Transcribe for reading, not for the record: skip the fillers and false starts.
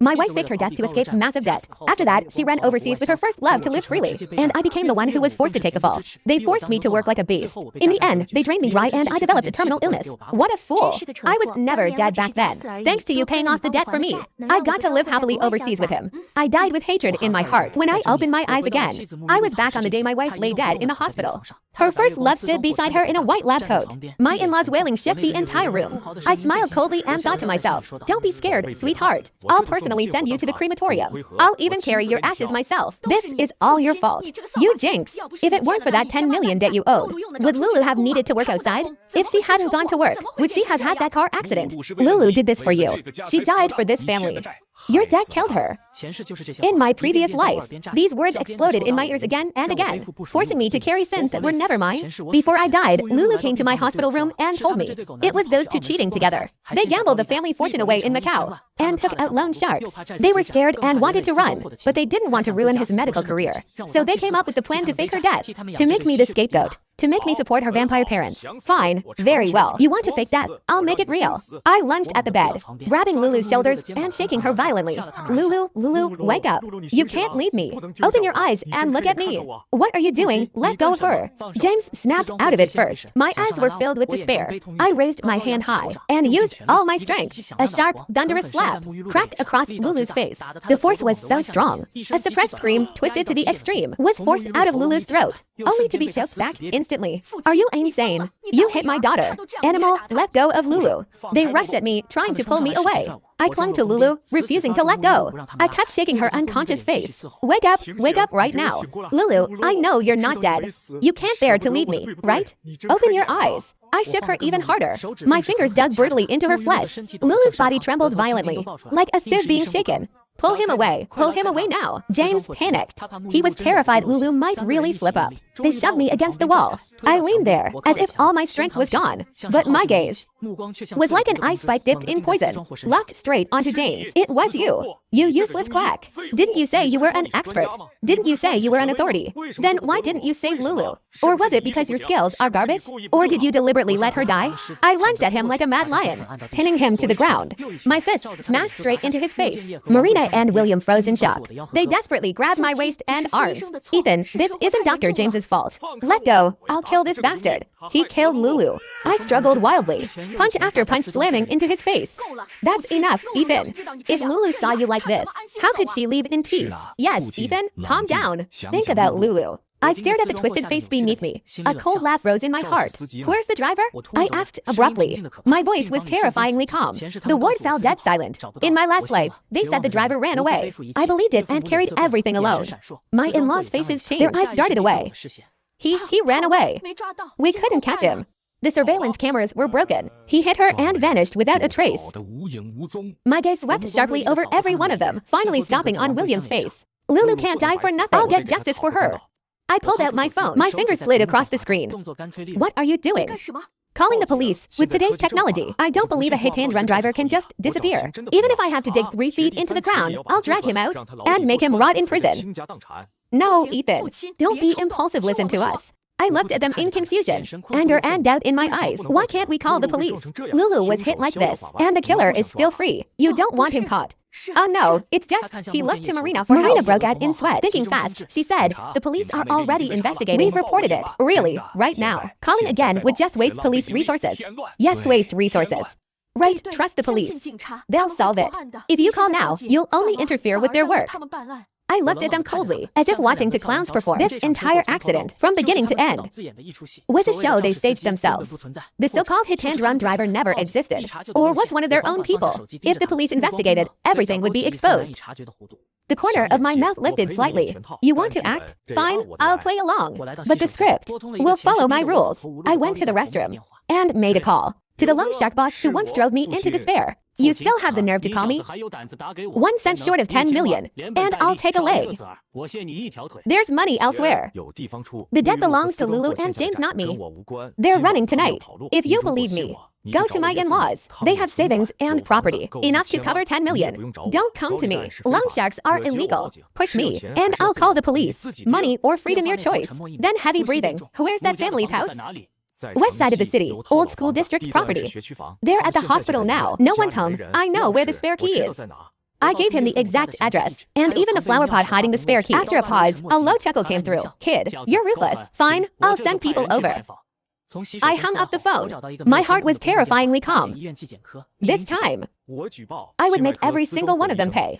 My wife faked her death to escape massive debt. After that, she ran overseas with her first love to live freely, and I became the one who was forced to take the fall. They forced me to work like a beast. In the end, they drained me dry and I developed a terminal illness. What a fool. I was never dead back then. Thanks to you paying off the debt for me, I got to live happily overseas with him. I died with hatred in my heart. When I opened my eyes again, I was back on the day my wife lay dead in the hospital. Her first love stood beside her in a white lab coat. My in-laws' wailing shook the entire room. I smiled coldly and thought to myself, don't be scared, sweetheart. I'll personally send you to the crematorium. I'll even carry your ashes myself. This is all your fault. You jinx. If it weren't for that 10 million debt you owed, would Lulu have needed to work outside? If she hadn't gone to work, would she have had that car accident? Lulu did this for you. She died for this family. Your debt killed her. In my previous life, these words exploded in my ears again and again, forcing me to carry sins that were never mine. Before I died, Lulu came to my hospital room and told me it was those two cheating together. They gambled the family fortune away in Macau and took out loan sharks. They were scared and wanted to run, but they didn't want to ruin his medical career. So they came up with the plan to fake her death, to make me the scapegoat. To make me support her vampire parents. Fine, very well. You want to fake that? I'll make it real. I lunged at the bed, grabbing Lulu's shoulders and shaking her violently. Lulu, wake up. You can't leave me. Open your eyes and look at me. What are you doing? Let go of her. James snapped out of it first. My eyes were filled with despair. I raised my hand high and used all my strength. A sharp, thunderous slap cracked across Lulu's face. The force was so strong. A suppressed scream, twisted to the extreme, was forced out of Lulu's throat, only to be choked back instantly. Are you insane? You hit my daughter. Animal, let go of Lulu. They rushed at me, trying to pull me away. I clung to Lulu, refusing to let go. I kept shaking her unconscious face. Wake up right now. Lulu, I know you're not dead. You can't bear to leave me, right? Open your eyes. I shook her even harder. My fingers dug brutally into her flesh. Lulu's body trembled violently, like a sieve being shaken. Pull him away now. James panicked. He was terrified Lulu might really slip up. They shoved me against the wall. I leaned there, as if all my strength was gone. But my gaze was like an ice spike dipped in poison, locked straight onto James. It was you. You useless quack. Didn't you say you were an expert? Didn't you say you were an authority? Then why didn't you save Lulu? Or was it because your skills are garbage? Or did you deliberately let her die? I lunged at him like a mad lion, pinning him to the ground. My fist smashed straight into his face. Marina and William froze in shock. They desperately grabbed my waist and arms. Ethan, this isn't Dr. James's fault. Let go. I'll kill this bastard. He killed Lulu. I struggled wildly, punch after punch slamming into his face. That's enough, Ethan. If Lulu saw you like this, how could she leave in peace? Yes, Ethan, calm down. Think about Lulu. I stared at the twisted face beneath me. A cold laugh rose in my heart. Where's the driver? I asked abruptly. My voice was terrifyingly calm. The ward fell dead silent. In my last life, they said the driver ran away. I believed it and carried everything alone. My in-laws' faces changed. Their eyes darted away. He ran away. We couldn't catch him. The surveillance cameras were broken. He hit her and vanished without a trace. My gaze swept sharply over every one of them, finally stopping on William's face. Lulu can't die for nothing. I'll get justice for her. I pulled out my phone. My fingers slid across the screen. What are you doing? Calling the police. With today's technology, I don't believe a hit-and-run driver can just disappear. Even if I have to dig 3 feet into the ground, I'll drag him out and make him rot in prison. No, Ethan. Don't be impulsive. Listen to us. I looked at them in confusion, anger and doubt in my eyes. Why can't we call the police? Lulu was hit like this, and the killer is still free. You don't want him caught. Oh no, it's just, he looked to Marina for help. Marina broke out in sweat. Thinking fast, she said, the police are already investigating. We've reported it. Really? Right now. Calling again would just waste police resources. Yes, waste resources. Right, trust the police. They'll solve it. If you call now, you'll only interfere with their work. I looked at them coldly, as if watching two clowns perform. This entire accident, from beginning to end, was a show they staged themselves. The so-called hit-and-run driver never existed, or was one of their own people. If the police investigated, everything would be exposed. The corner of my mouth lifted slightly. You want to act? Fine, I'll play along. But the script will follow my rules. I went to the restroom and made a call to the loan shark boss who once drove me into despair. You still have the nerve to call me? 1 cent short of 10 million, and I'll take a leg. There's money elsewhere. The debt belongs to Lulu and James, not me. They're running tonight. If you believe me, go to my in-laws. They have savings and property, enough to cover 10 million. Don't come to me. Loan sharks are illegal. Push me, and I'll call the police. Money or freedom, your choice. Then heavy breathing. Where's that family's house? West side of the city, old school district property. They're at the hospital now. No one's home. I know where the spare key is. I gave him the exact address, and even the flower pot hiding the spare key. After a pause, a low chuckle came through. Kid, you're ruthless. Fine, I'll send people over. I hung up the phone. My heart was terrifyingly calm. This time, I would make every single one of them pay.